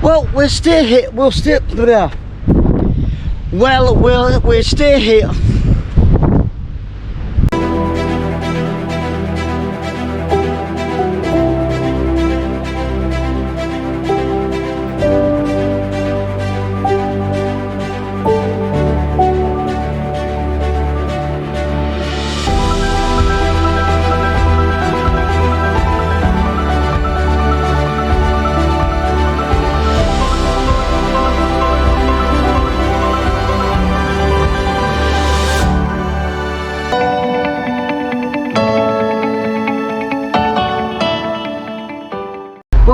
Well, we're still here. We're still here. Well,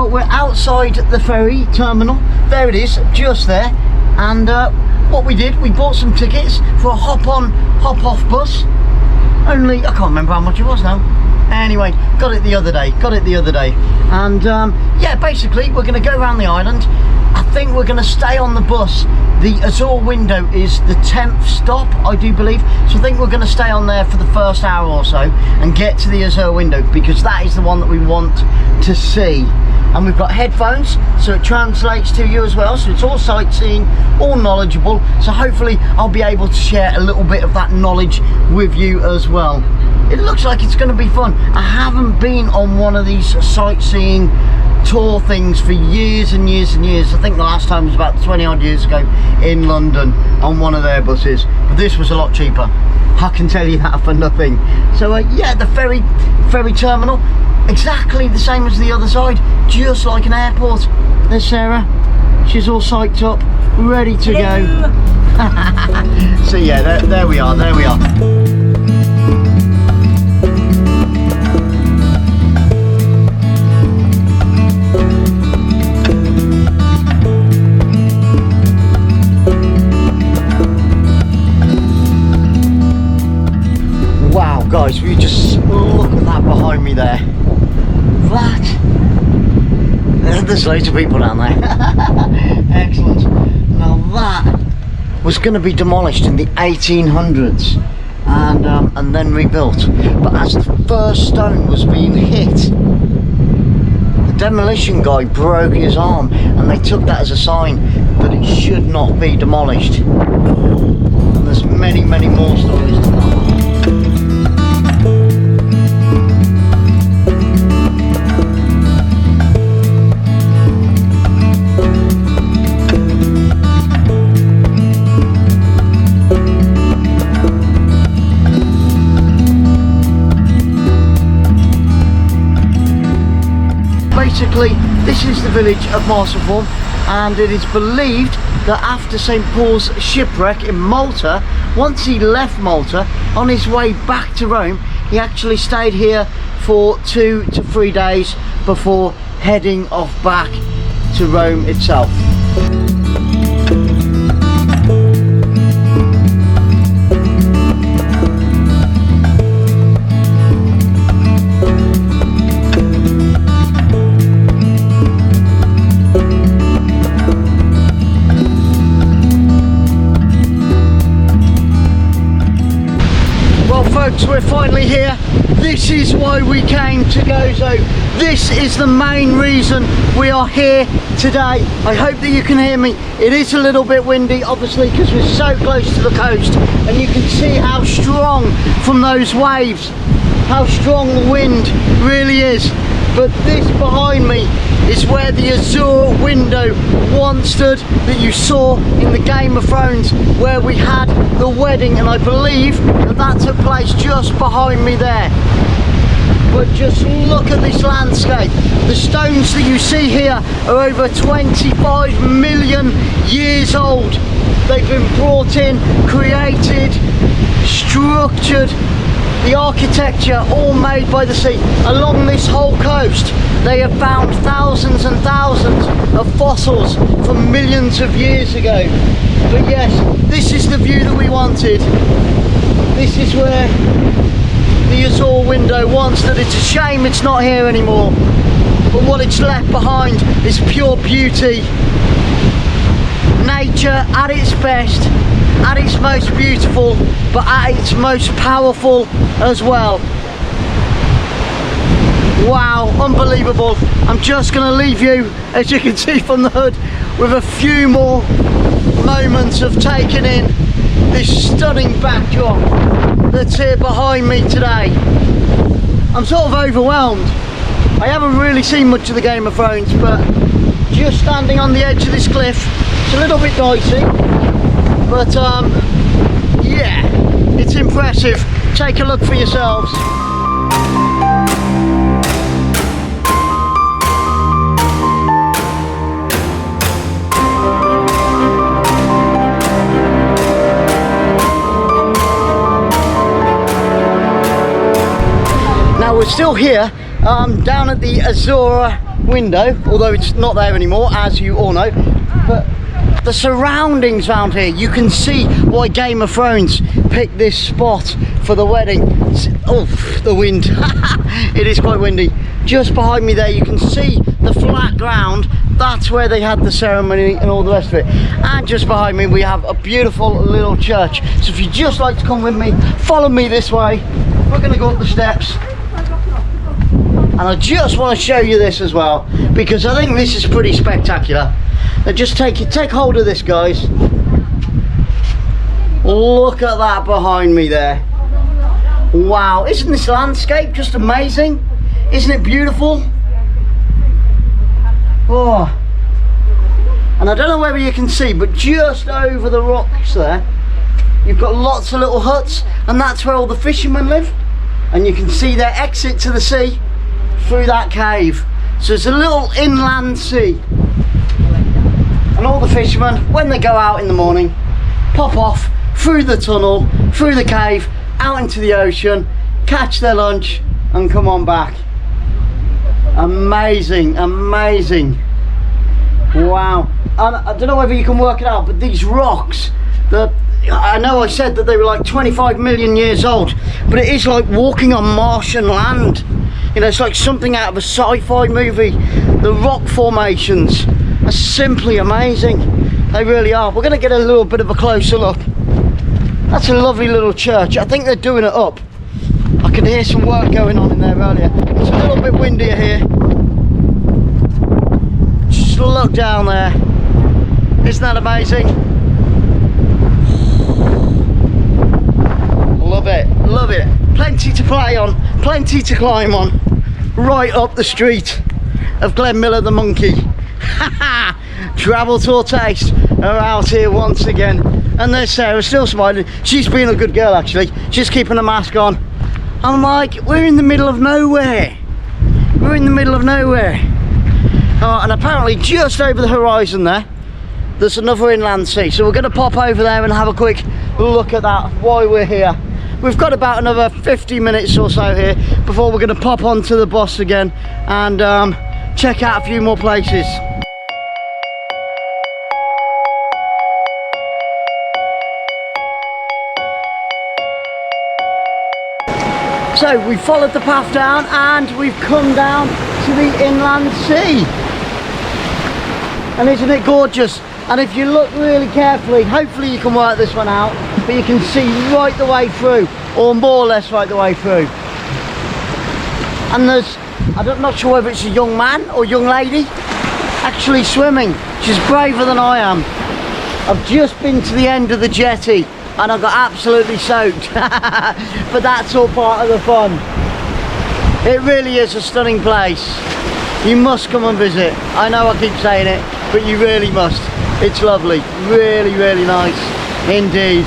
we're outside the ferry terminal. There it is, just there. And what we did, we bought some tickets for a hop-on, hop-off bus. Only, I can't remember how much it was now. Anyway, got it the other day. And yeah, basically, we're going to go around the island. I think we're going to stay on the bus. The Azure window is the 10th stop, I do believe. So I think we're going to stay on there for the first hour or so and get to the Azure window, because that is the one that we want to see. And we've got headphones, so it translates to you as well, so it's all sightseeing, all knowledgeable, so hopefully I'll be able to share a little bit of that knowledge with you as well. It looks like it's going to be fun. I haven't been on one of these sightseeing tour things for years and years and years. I think the last time was about 20 odd years ago in London on one of their buses, but this was a lot cheaper, I can tell you that for nothing. So yeah, the ferry terminal, exactly the same as the other side, just like an airport. There's Sarah, she's all psyched up, ready to go. So yeah, there we are. Wow, guys, we just look at that behind me there. There's loads of people down there. Excellent. Now that was going to be demolished in the 1800s and then rebuilt. But as the first stone was being hit, the demolition guy broke his arm, and they took that as a sign that it should not be demolished. And there's many, many more stories to that. Basically, this is the village of 𝓳𝓸𝓲𝓷𝓲𝓷𝓰, and it is believed that after St. Paul's shipwreck in Malta, once he left Malta, on his way back to Rome, he actually stayed here for 2 to 3 days before heading off back to Rome itself. Folks, we're finally here. This is why we came to Gozo. This is the main reason we are here today. I hope that you can hear me. It is a little bit windy, obviously, because we're so close to the coast, and you can see how strong from those waves, how strong the wind really is. But this behind me is where the Azure window once stood, that you saw in the Game of Thrones, where we had the wedding, and I believe that took place just behind me there. But just look at this landscape. The stones that you see here are over 25 million years old. They've been brought in, created, structured. The architecture all made by the sea. Along this whole coast, they have found thousands and thousands of fossils from millions of years ago. But yes, this is the view that we wanted. This is where the Azure window once stood. It's a shame it's not here anymore. But what it's left behind is pure beauty. Nature at its best, at its most beautiful, but at its most powerful as well. Wow, unbelievable. I'm just going to leave you, as you can see from the hood, with a few more moments of taking in this stunning backdrop that's here behind me today. I'm sort of overwhelmed. I haven't really seen much of the Game of Thrones, but just standing on the edge of this cliff, it's a little bit dicey, but yeah, it's impressive. Take a look for yourselves. Now we're still here down at the Azure window, although it's not there anymore, as you all know, but the surroundings around here, you can see why Game of Thrones picked this spot for the wedding. Oh, the wind. It is quite windy. Just behind me there you can see the flat ground. That's where they had the ceremony and all the rest of it. And just behind me we have a beautiful little church. So if you'd just like to come with me, follow me this way. We're going to go up the steps. And I just want to show you this as well, because I think this is pretty spectacular. Now just take hold of this, guys. Look at that behind me there. Wow, isn't this landscape just amazing? Isn't it beautiful? Oh, and I don't know whether you can see, but just over the rocks there, you've got lots of little huts, and that's where all the fishermen live. And you can see their exit to the sea through that cave. So it's a little inland sea, and all the fishermen, when they go out in the morning, pop off through the tunnel, through the cave, out into the ocean, catch their lunch and come on back. Amazing, amazing. Wow. And I don't know whether you can work it out, but these rocks, I know I said that they were like 25 million years old, but it is like walking on Martian land. You know, it's like something out of a sci-fi movie. The rock formations are simply amazing. They really are. We're going to get a little bit of a closer look. That's a lovely little church. I think they're doing it up. I could hear some work going on in there earlier. It's a little bit windier here. Just look down there. Isn't that amazing? Love it, love it. Plenty to play on, plenty to climb on. Right up the street of 𝓳𝓸𝓲𝓷𝓲𝓷𝓰. Travel Tour Taste are out here once again. And there's Sarah, still smiling. She's being a good girl actually. She's keeping a mask on. I'm like, we're in the middle of nowhere. We're in the middle of nowhere. Oh, and apparently just over the horizon there, there's another inland sea. So we're going to pop over there and have a quick look at that while we're here. We've got about another 50 minutes or so here before we're going to pop onto the bus again and check out a few more places. So we followed the path down and we've come down to the inland sea. And isn't it gorgeous? And if you look really carefully, hopefully you can work this one out, but you can see right the way through, or more or less right the way through. And there's, I'm not sure whether it's a young man or young lady actually swimming. She's braver than I am. I've just been to the end of the jetty and I got absolutely soaked. But that's all part of the fun. It really is a stunning place. You must come and visit. I know I keep saying it, but you really must. It's lovely, really, really nice indeed.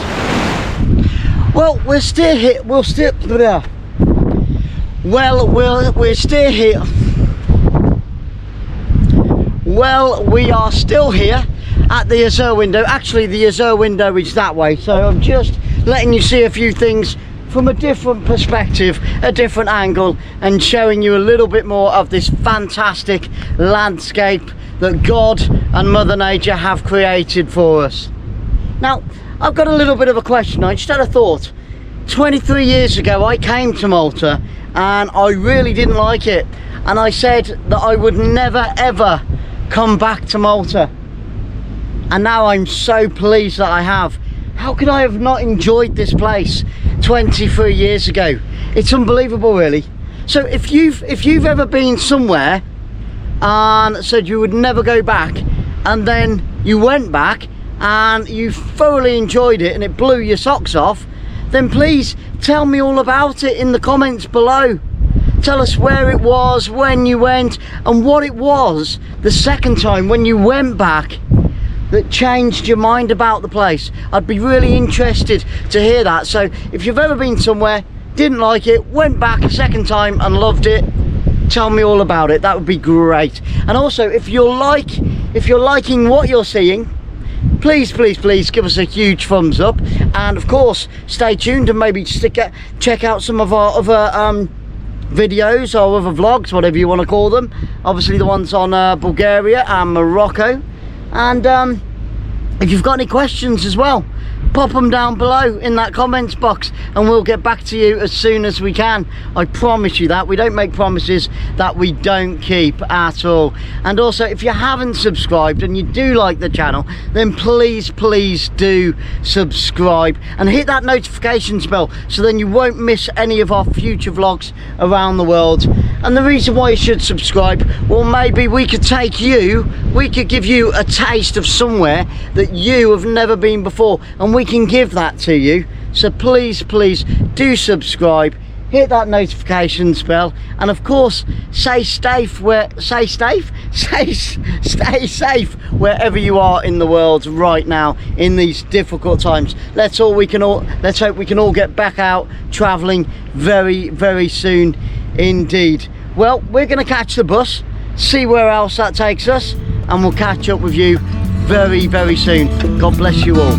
Well, we're still here. We're still here. Well, we are still here at the Azure window. Actually, the Azure window is that way, so I'm just letting you see a few things from a different perspective, a different angle, and showing you a little bit more of this fantastic landscape that God and Mother Nature have created for us. Now, I've got a little bit of a question. I just had a thought. 23 years ago I came to Malta and I really didn't like it, and I said that I would never ever come back to Malta, and now I'm so pleased that I have. How could I have not enjoyed this place 23 years ago? It's unbelievable, really. So if you've ever been somewhere and said you would never go back, and then you went back and you thoroughly enjoyed it and it blew your socks off, then please tell me all about it in the comments below. Tell us where it was, when you went, and what it was the second time when you went back that changed your mind about the place. I'd be really interested to hear that. So if you've ever been somewhere, didn't like it, went back a second time and loved it, tell me all about it. That would be great. And also, if you're liking what you're seeing, please give us a huge thumbs up, and of course stay tuned and maybe check out some of our other videos or other vlogs, whatever you want to call them. Obviously the ones on Bulgaria and Morocco. And if you've got any questions as well, pop them down below in that comments box and we'll get back to you as soon as we can. I promise you that. We don't make promises that we don't keep at all. And also, if you haven't subscribed and you do like the channel, then please do subscribe and hit that notifications bell, so then you won't miss any of our future vlogs around the world. And the reason why you should subscribe, well, maybe we could give you a taste of somewhere that you have never been before, and we can give that to you. So please do subscribe, hit that notifications bell, and of course stay safe wherever you are in the world right now in these difficult times. Let's hope we can all get back out traveling very soon indeed. Well, we're going to catch the bus, see where else that takes us, and we'll catch up with you very soon. God bless you all.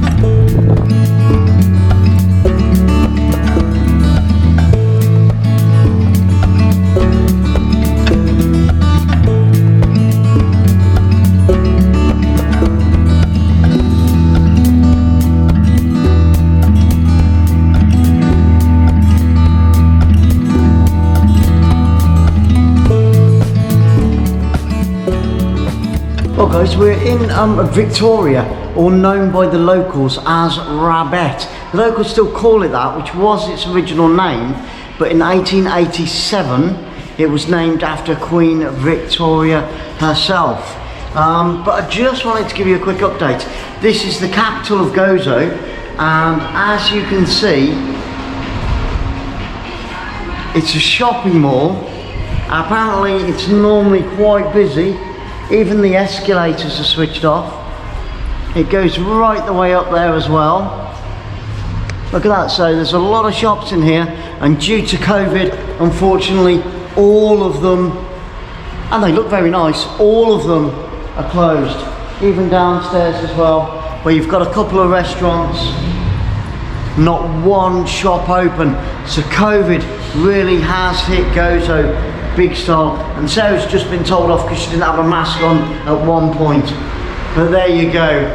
Well guys, we're in Victoria, or known by the locals as 𝓤𝓸𝓲𝓷𝓲𝓷𝓰. The locals still call it that, which was its original name, but in 1887 it was named after Queen Victoria herself. But I just wanted to give you a quick update. This is the capital of Gozo, and as you can see, it's a shopping mall. Apparently it's normally quite busy. Even the escalators are switched off. It goes right the way up there as well. Look at that. So there's a lot of shops in here, and due to COVID, unfortunately, all of them, and they look very nice, all of them are closed. Even downstairs as well, where you've got a couple of restaurants, not one shop open. So COVID really has hit Gozo big style, and Sarah's just been told off because she didn't have a mask on at one point. But there you go.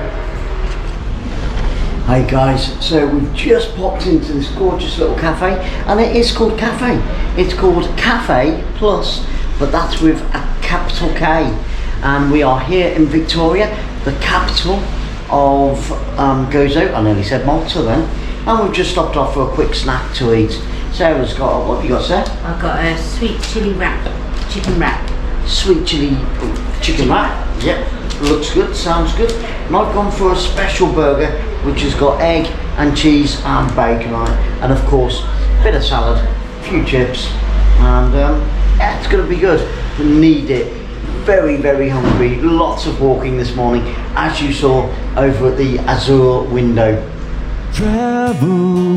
Hey guys, so we've just popped into this gorgeous little cafe, and it is called Cafe. It's called Cafe Plus, but that's with a capital K. And we are here in Victoria, the capital of Gozo. I nearly said Malta then. And we've just stopped off for a quick snack to eat. Sarah's got, what have you got, Sarah? I've got a sweet chili wrap, chicken wrap. Sweet chili chicken wrap, yep, looks good, sounds good. And I've gone for a special burger, which has got egg and cheese and bacon on it. And of course, a bit of salad, a few chips, and yeah, it's going to be good. We need it. Very hungry, lots of walking this morning, as you saw over at the Azure window. Travel